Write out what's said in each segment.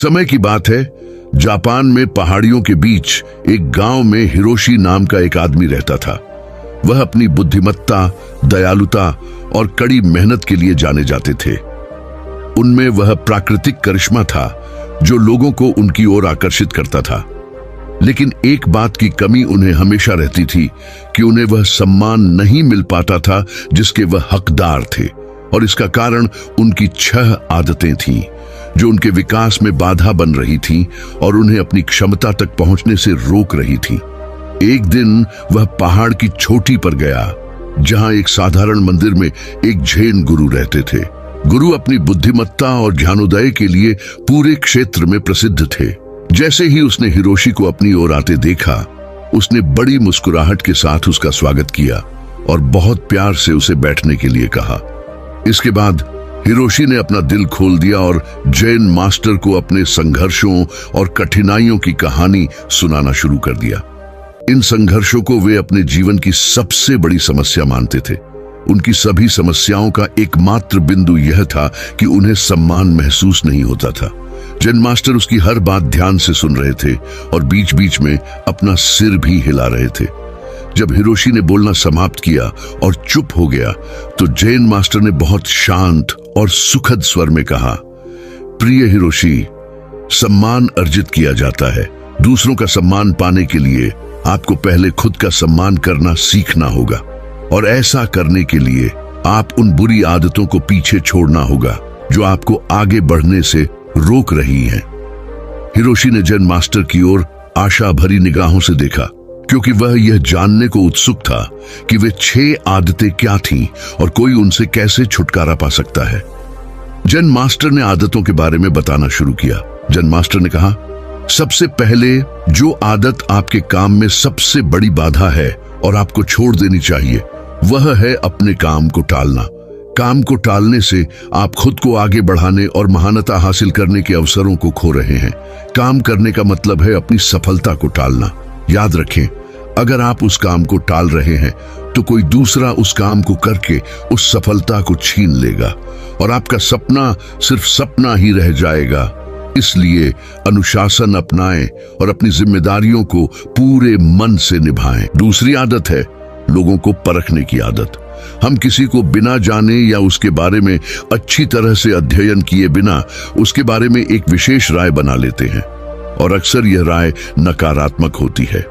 समय की बात है, जापान में पहाड़ियों के बीच एक गांव में हिरोशी नाम का एक आदमी रहता था। वह अपनी बुद्धिमत्ता, दयालुता और कड़ी मेहनत के लिए जाने जाते थे। उनमें वह प्राकृतिक करिश्मा था जो लोगों को उनकी ओर आकर्षित करता था। लेकिन एक बात की कमी उन्हें हमेशा रहती थी कि उन्हें वह सम्मान नहीं मिल पाता था जिसके वह हकदार थे, और इसका कारण उनकी 6 आदतें थीं जो उनके विकास में बाधा बन रही थीं और उन्हें अपनी क्षमता तक पहुंचने से रोक रही थीं। एक दिन वह पहाड़ की चोटी पर गया जहां एक साधारण मंदिर में एक जैन गुरु रहते थे। गुरु अपनी बुद्धिमत्ता और ध्यानोदय के लिए पूरे क्षेत्र में प्रसिद्ध थे। जैसे ही उसने हिरोशी को अपनी ओर आते देखा, उसने बड़ी मुस्कुराहट के साथ उसका स्वागत किया और बहुत प्यार से उसे बैठने के लिए कहा। इसके बाद हिरोशी ने अपना दिल खोल दिया और जैन मास्टर को अपने संघर्षों और कठिनाइयों की कहानी सुनाना शुरू कर दिया। इन संघर्षों को वे अपने जीवन की सबसे बड़ी समस्या मानते थे। उनकी सभी समस्याओं का एकमात्र बिंदु यह था कि उन्हें सम्मान महसूस नहीं होता था। जैन मास्टर उसकी हर बात ध्यान से सुन रहे थे और बीच बीच में अपना सिर भी हिला रहे थे। जब हिरोशी ने बोलना समाप्त किया और चुप हो गया तो जैन मास्टर ने बहुत शांत और सुखद स्वर में कहा, प्रिय हिरोशी, सम्मान अर्जित किया जाता है। दूसरों का सम्मान पाने के लिए आपको पहले खुद का सम्मान करना सीखना होगा, और ऐसा करने के लिए आप उन बुरी आदतों को पीछे छोड़ना होगा जो आपको आगे बढ़ने से रोक रही हैं। हिरोशी ने जैन मास्टर की ओर आशा भरी निगाहों से देखा, क्योंकि वह यह जानने को उत्सुक था कि वे 6 आदतें क्या थीं और कोई उनसे कैसे छुटकारा पा सकता है। जैन मास्टर ने आदतों के बारे में बताना शुरू किया। जैन मास्टर ने कहा, सबसे पहले जो आदत आपके काम में सबसे बड़ी बाधा है और आपको छोड़ देनी चाहिए, वह है अपने काम को टालना। काम को टालने से आप खुद को आगे बढ़ाने और महानता हासिल करने के अवसरों को खो रहे हैं। काम करने का मतलब है अपनी सफलता को टालना। याद रखें, अगर आप उस काम को टाल रहे हैं तो कोई दूसरा उस काम को करके उस सफलता को छीन लेगा और आपका सपना सिर्फ सपना ही रह जाएगा। इसलिए अनुशासन अपनाएं और अपनी जिम्मेदारियों को पूरे मन से निभाएं। दूसरी आदत है लोगों को परखने की आदत। हम किसी को बिना जाने या उसके बारे में अच्छी तरह से अध्ययन किए बिना उसके बारे में एक विशेष राय बना लेते हैं, और अक्सर यह राय नकारात्मक होती है।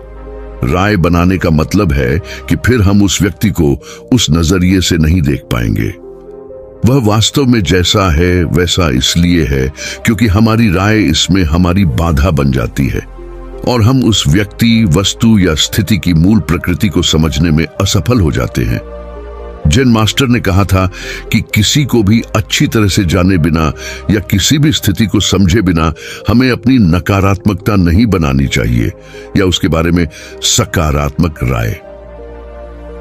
राय बनाने का मतलब है कि फिर हम उस व्यक्ति को उस नजरिए से नहीं देख पाएंगे। वह वास्तव में जैसा है वैसा इसलिए है क्योंकि हमारी राय इसमें हमारी बाधा बन जाती है और हम उस व्यक्ति, वस्तु या स्थिति की मूल प्रकृति को समझने में असफल हो जाते हैं। जैन मास्टर ने कहा था कि किसी को भी अच्छी तरह से जाने बिना या किसी भी स्थिति को समझे बिना हमें अपनी नकारात्मकता नहीं बनानी चाहिए या उसके बारे में सकारात्मक राय।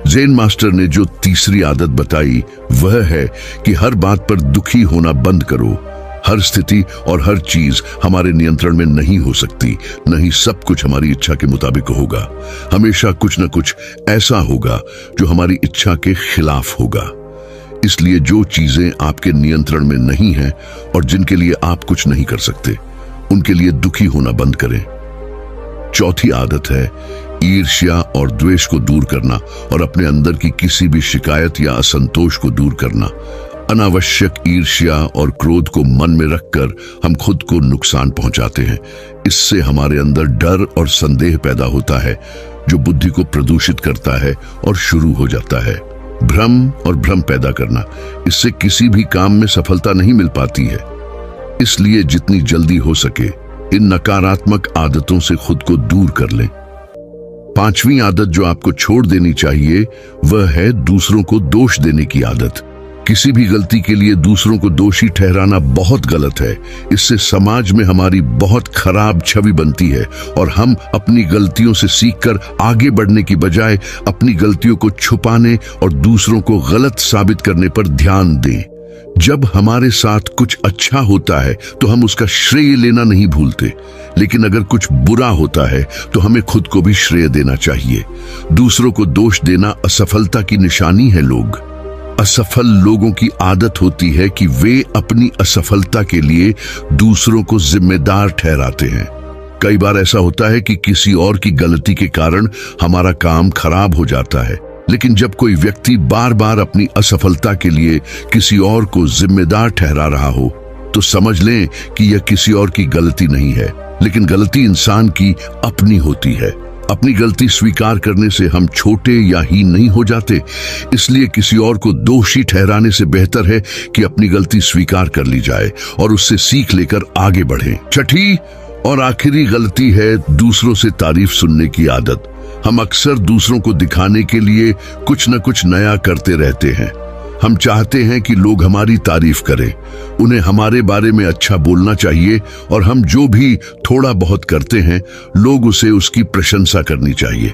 जैन मास्टर ने जो तीसरी आदत बताई वह है कि हर बात पर दुखी होना बंद करो। हर स्थिति और हर चीज हमारे नियंत्रण में नहीं हो सकती, नहीं सब कुछ हमारी इच्छा के मुताबिक होगा। हमेशा कुछ न कुछ ऐसा होगा जो हमारी इच्छा के खिलाफ होगा। इसलिए जो चीजें आपके नियंत्रण में नहीं हैं और जिनके लिए आप कुछ नहीं कर सकते, उनके लिए दुखी होना बंद करें। चौथी आदत है ईर्ष्या और द्वेष को दूर करना और अपने अंदर की किसी भी शिकायत या असंतोष को दूर करना। अनावश्यक ईर्ष्या और क्रोध को मन में रखकर हम खुद को नुकसान पहुंचाते हैं। इससे हमारे अंदर डर और संदेह पैदा होता है जो बुद्धि को प्रदूषित करता है और शुरू हो जाता है भ्रम और भ्रम पैदा करना। इससे किसी भी काम में सफलता नहीं मिल पाती है। इसलिए जितनी जल्दी हो सके इन नकारात्मक आदतों से खुद को दूर कर लें। 5वीं आदत जो आपको छोड़ देनी चाहिए वह है दूसरों को दोष देने की आदत। किसी भी गलती के लिए दूसरों को दोषी ठहराना बहुत गलत है। इससे समाज में हमारी बहुत खराब छवि बनती है और हम अपनी गलतियों से सीखकर आगे बढ़ने की बजाय अपनी गलतियों को छुपाने और दूसरों को गलत साबित करने पर ध्यान दें। जब हमारे साथ कुछ अच्छा होता है तो हम उसका श्रेय लेना नहीं भूलते, लेकिन अगर कुछ बुरा होता है तो हमें खुद को भी श्रेय देना चाहिए। दूसरों को दोष देना असफलता की निशानी है। लोग असफल लोगों की आदत होती है कि वे अपनी असफलता के लिए दूसरों को जिम्मेदार ठहराते हैं। कई बार ऐसा होता है कि किसी और की गलती के कारण हमारा काम खराब हो जाता है, लेकिन जब कोई व्यक्ति बार बार अपनी असफलता के लिए किसी और को जिम्मेदार ठहरा रहा हो तो समझ लें कि यह किसी और की गलती नहीं है, लेकिन गलती इंसान की अपनी होती है। अपनी गलती स्वीकार करने से हम छोटे या हीन नहीं हो जाते, इसलिए किसी और को दोषी ठहराने से बेहतर है कि अपनी गलती स्वीकार कर ली जाए और उससे सीख लेकर आगे बढ़ें। छठी और आखिरी गलती है दूसरों से तारीफ सुनने की आदत। हम अक्सर दूसरों को दिखाने के लिए कुछ न कुछ नया करते रहते हैं। हम चाहते हैं कि लोग हमारी तारीफ करें, उन्हें हमारे बारे में अच्छा बोलना चाहिए और हम जो भी थोड़ा बहुत करते हैं लोग उसे उसकी प्रशंसा करनी चाहिए।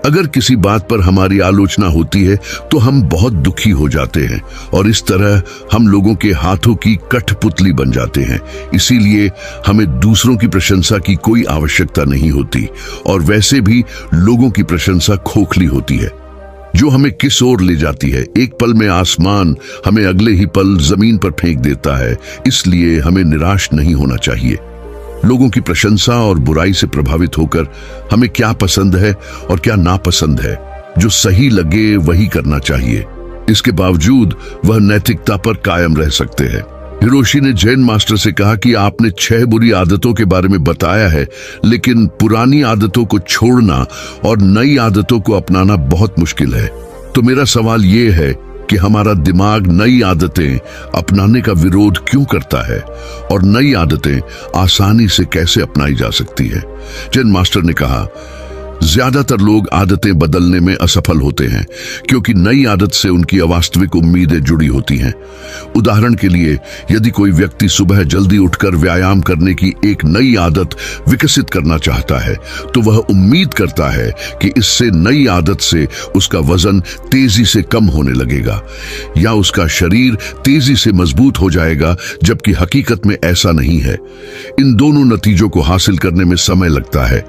अगर किसी बात पर हमारी आलोचना होती है तो हम बहुत दुखी हो जाते हैं और इस तरह हम लोगों के हाथों की कठपुतली बन जाते हैं। इसीलिए हमें दूसरों की प्रशंसा की कोई आवश्यकता नहीं होती और वैसे भी लोगों की प्रशंसा खोखली होती है जो हमें किस ओर ले जाती है। एक पल में आसमान हमें अगले ही पल जमीन पर फेंक देता है, इसलिए हमें निराश नहीं होना चाहिए। लोगों की प्रशंसा और बुराई से प्रभावित होकर हमें क्या पसंद है और क्या नापसंद है, जो सही लगे वही करना चाहिए। इसके बावजूद वह नैतिकता पर कायम रह सकते हैं। हिरोशी ने जैन मास्टर से कहा कि आपने 6 बुरी आदतों के बारे में बताया है, लेकिन पुरानी आदतों को छोड़ना और नई आदतों को अपनाना बहुत मुश्किल है। तो मेरा सवाल ये है कि हमारा दिमाग नई आदतें अपनाने का विरोध क्यों करता है और नई आदतें आसानी से कैसे अपनाई जा सकती है। जैन मास्टर ने कहा, ज्यादातर लोग आदतें बदलने में असफल होते हैं क्योंकि नई आदत से उनकी अवास्तविक उम्मीदें जुड़ी होती हैं। उदाहरण के लिए, यदि कोई व्यक्ति सुबह जल्दी उठकर व्यायाम करने की एक नई आदत विकसित करना चाहता है तो वह उम्मीद करता है कि इससे नई आदत से उसका वजन तेजी से कम होने लगेगा या उसका शरीर तेजी से मजबूत हो जाएगा, जबकि हकीकत में ऐसा नहीं है। इन दोनों नतीजों को हासिल करने में समय लगता है,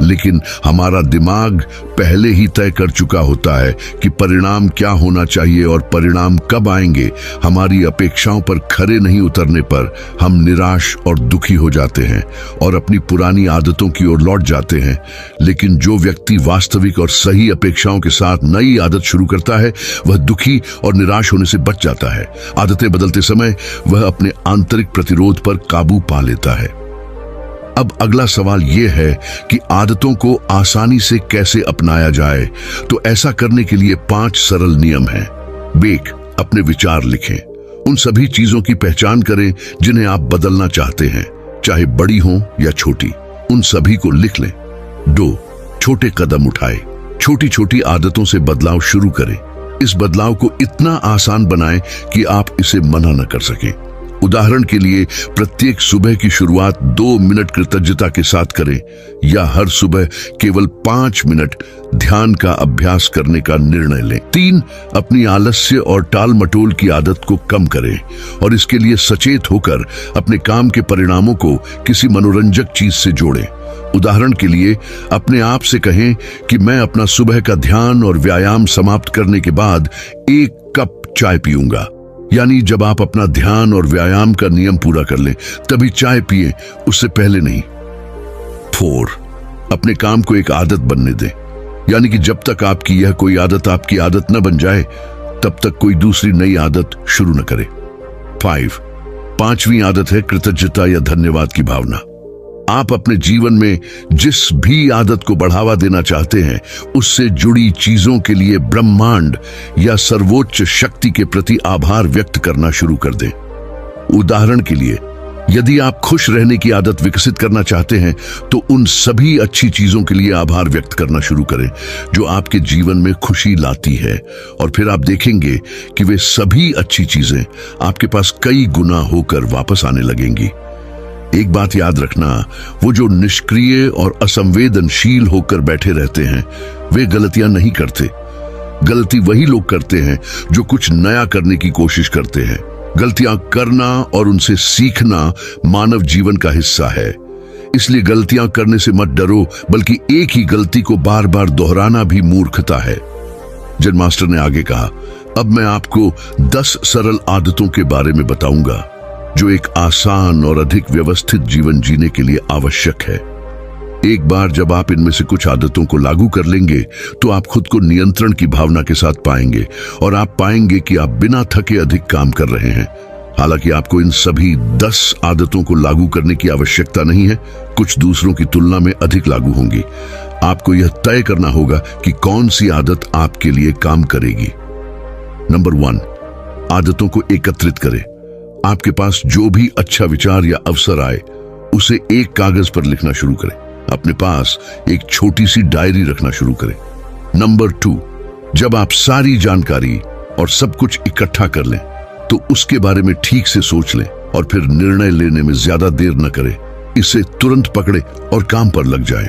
लेकिन हमारा दिमाग पहले ही तय कर चुका होता है कि परिणाम क्या होना चाहिए और परिणाम कब आएंगे। हमारी अपेक्षाओं पर खरे नहीं उतरने पर हम निराश और दुखी हो जाते हैं और अपनी पुरानी आदतों की ओर लौट जाते हैं। लेकिन जो व्यक्ति वास्तविक और सही अपेक्षाओं के साथ नई आदत शुरू करता है वह दुखी और निराश होने से बच जाता है। आदतें बदलते समय वह अपने आंतरिक प्रतिरोध पर काबू पा लेता है। अब अगला सवाल यह है कि आदतों को आसानी से कैसे अपनाया जाए। तो ऐसा करने के लिए 5 सरल नियम हैं। 1. अपने विचार लिखें। उन सभी चीजों की पहचान करें जिन्हें आप बदलना चाहते हैं, चाहे बड़ी हो या छोटी, उन सभी को लिख लें। 2. छोटे कदम उठाएं। छोटी छोटी आदतों से बदलाव शुरू करें। इस बदलाव को इतना आसान बनाएं कि आप इसे मना न कर सकें। उदाहरण के लिए, प्रत्येक सुबह की शुरुआत 2 मिनट कृतज्ञता के साथ करें या हर सुबह केवल 5 मिनट ध्यान का अभ्यास करने का निर्णय लें। 3. अपनी आलस्य और टाल मटोल की आदत को कम करें और इसके लिए सचेत होकर अपने काम के परिणामों को किसी मनोरंजक चीज से जोड़ें। उदाहरण के लिए, अपने आप से कहें कि मैं अपना सुबह का ध्यान और व्यायाम समाप्त करने के बाद 1 कप चाय पीऊंगा। यानी जब आप अपना ध्यान और व्यायाम का नियम पूरा कर लें तभी चाय पिए, उससे पहले नहीं। 4. अपने काम को एक आदत बनने दें। यानी कि जब तक आपकी यह कोई आदत आपकी आदत न बन जाए तब तक कोई दूसरी नई आदत शुरू न करें। 5. 5वीं आदत है कृतज्ञता या धन्यवाद की भावना। आप अपने जीवन में जिस भी आदत को बढ़ावा देना चाहते हैं उससे जुड़ी चीजों के लिए ब्रह्मांड या सर्वोच्च शक्ति के प्रति आभार व्यक्त करना शुरू कर दें। उदाहरण के लिए, यदि आप खुश रहने की आदत विकसित करना चाहते हैं तो उन सभी अच्छी चीजों के लिए आभार व्यक्त करना शुरू करें जो आपके जीवन में खुशी लाती है, और फिर आप देखेंगे कि वे सभी अच्छी चीजें आपके पास कई गुना होकर वापस आने लगेंगी। एक बात याद रखना, वो जो निष्क्रिय और असंवेदनशील होकर बैठे रहते हैं वे गलतियां नहीं करते। गलती वही लोग करते हैं जो कुछ नया करने की कोशिश करते हैं। गलतियां करना और उनसे सीखना मानव जीवन का हिस्सा है। इसलिए गलतियां करने से मत डरो, बल्कि एक ही गलती को बार बार दोहराना भी मूर्खता है। जैन मास्टर ने आगे कहा, अब मैं आपको 10 सरल आदतों के बारे में बताऊंगा जो एक आसान और अधिक व्यवस्थित जीवन जीने के लिए आवश्यक है। एक बार जब आप इनमें से कुछ आदतों को लागू कर लेंगे तो आप खुद को नियंत्रण की भावना के साथ पाएंगे और आप पाएंगे कि आप बिना थके अधिक काम कर रहे हैं। हालांकि आपको इन सभी 10 आदतों को लागू करने की आवश्यकता नहीं है, कुछ दूसरों की तुलना में अधिक लागू होंगी। आपको यह तय करना होगा कि कौन सी आदत आपके लिए काम करेगी। नंबर 1, आदतों को एकत्रित करें। आपके पास जो भी अच्छा विचार या अवसर आए उसे एक कागज पर लिखना शुरू करें। अपने पास एक छोटी सी डायरी रखना शुरू करें। नंबर 2, जब आप सारी जानकारी और सब कुछ इकट्ठा कर लें तो उसके बारे में ठीक से सोच लें और फिर निर्णय लेने में ज्यादा देर न करें। इसे तुरंत पकड़े और काम पर लग जाएं।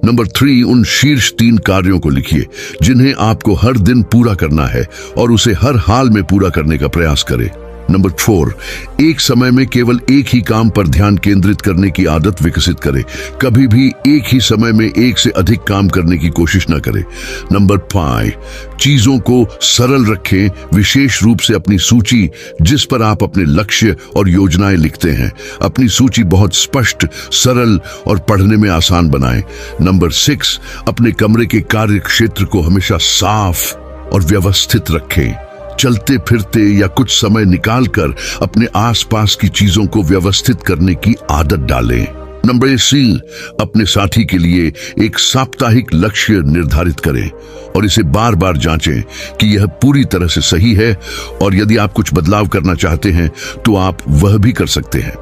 नंबर 3, उन शीर्ष 3 कार्यों को लिखिए जिन्हें आपको हर दिन पूरा करना है और उसे हर हाल में पूरा करने का प्रयास करें। नंबर 4, एक समय में केवल एक ही काम पर ध्यान केंद्रित करने की आदत विकसित करें। कभी भी एक ही समय में एक से अधिक काम करने की कोशिश न करें। नंबर 5, चीजों को सरल रखें, विशेष रूप से अपनी सूची जिस पर आप अपने लक्ष्य और योजनाएं लिखते हैं। अपनी सूची बहुत स्पष्ट, सरल और पढ़ने में आसान बनाएं। नंबर 6, अपने कमरे के कार्य क्षेत्र को हमेशा साफ और व्यवस्थित रखें। चलते फिरते या कुछ समय निकालकर अपने आसपास की चीजों को व्यवस्थित करने की आदत डालें। नंबर 8, अपने साथी के लिए एक साप्ताहिक लक्ष्य निर्धारित करें और इसे बार बार जांचें कि यह पूरी तरह से सही है, और यदि आप कुछ बदलाव करना चाहते हैं तो आप वह भी कर सकते हैं।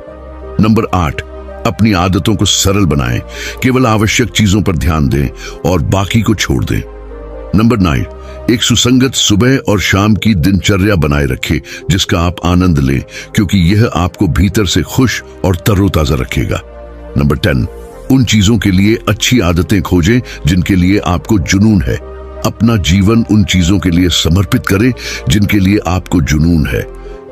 नंबर 8, अपनी आदतों को सरल बनाएं, केवल आवश्यक चीजों पर ध्यान दें और बाकी को छोड़ दें। नंबर 9, एक सुसंगत सुबह और शाम की दिनचर्या बनाए रखें जिसका आप आनंद लें, क्योंकि यह आपको भीतर से खुश और तरोताजा रखेगा। नंबर 10, उन चीजों के लिए अच्छी आदतें खोजें जिनके लिए आपको जुनून है। अपना जीवन उन चीजों के लिए समर्पित करें जिनके लिए आपको जुनून है।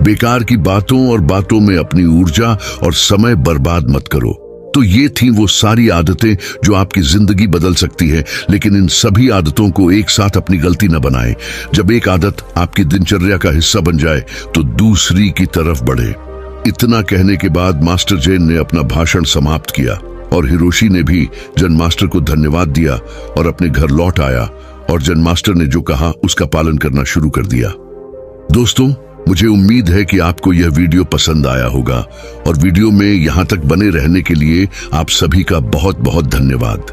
बेकार की बातों और बातों में अपनी ऊर्जा और समय बर्बाद मत करो। तो ये थी वो सारी आदतें जो आपकी जिंदगी बदल सकती है, लेकिन इन सभी आदतों को एक साथ अपनी गलती न बनाएं। जब एक आदत आपकी दिनचर्या का हिस्सा बन जाए तो दूसरी की तरफ बढ़े। इतना कहने के बाद मास्टर जेन ने अपना भाषण समाप्त किया और हिरोशी ने भी जन मास्टर को धन्यवाद दिया और अपने घर लौट आया और जन मास्टर ने जो कहा उसका पालन करना शुरू कर दिया। दोस्तों, मुझे उम्मीद है कि आपको यह वीडियो पसंद आया होगा और वीडियो में यहां तक बने रहने के लिए आप सभी का बहुत बहुत धन्यवाद।